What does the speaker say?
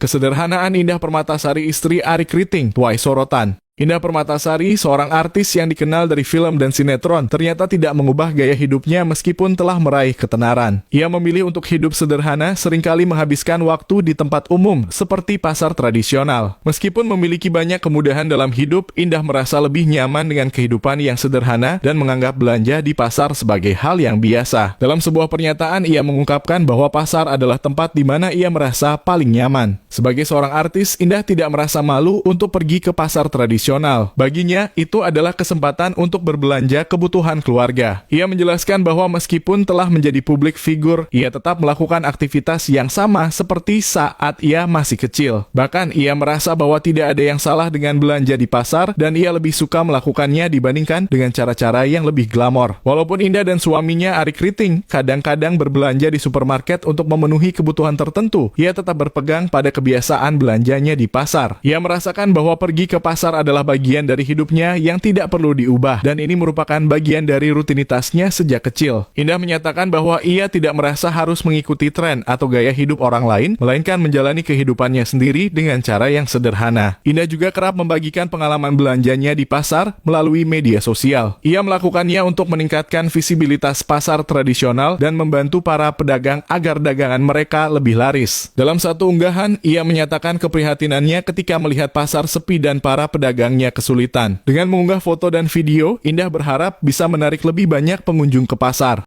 Kesederhanaan Indah Permatasari istri Arie Kriting tuai sorotan. Indah Permatasari, seorang artis yang dikenal dari film dan sinetron, ternyata tidak mengubah gaya hidupnya meskipun telah meraih ketenaran. Ia memilih untuk hidup sederhana, seringkali menghabiskan waktu di tempat umum, seperti pasar tradisional. Meskipun memiliki banyak kemudahan dalam hidup, Indah merasa lebih nyaman dengan kehidupan yang sederhana dan menganggap belanja di pasar sebagai hal yang biasa. Dalam sebuah pernyataan, ia mengungkapkan bahwa pasar adalah tempat di mana ia merasa paling nyaman. Sebagai seorang artis, Indah tidak merasa malu untuk pergi ke pasar tradisional. Baginya, itu adalah kesempatan untuk berbelanja kebutuhan keluarga. Ia menjelaskan bahwa meskipun telah menjadi publik figur, ia tetap melakukan aktivitas yang sama seperti saat ia masih kecil. Bahkan, ia merasa bahwa tidak ada yang salah dengan belanja di pasar dan ia lebih suka melakukannya dibandingkan dengan cara-cara yang lebih glamor. Walaupun Indah dan suaminya Arie Kriting kadang-kadang berbelanja di supermarket untuk memenuhi kebutuhan tertentu, ia tetap berpegang pada kebiasaan belanjanya di pasar. Ia merasakan bahwa pergi ke pasar adalah bagian dari hidupnya yang tidak perlu diubah, dan ini merupakan bagian dari rutinitasnya sejak kecil. Indah menyatakan bahwa ia tidak merasa harus mengikuti tren atau gaya hidup orang lain, melainkan menjalani kehidupannya sendiri dengan cara yang sederhana. Indah juga kerap membagikan pengalaman belanjanya di pasar melalui media sosial. Ia melakukannya untuk meningkatkan visibilitas pasar tradisional dan membantu para pedagang agar dagangan mereka lebih laris. Dalam satu unggahan, ia menyatakan keprihatinannya ketika melihat pasar sepi dan para pedagangnya kesulitan. Dengan mengunggah foto dan video, Indah berharap bisa menarik lebih banyak pengunjung ke pasar.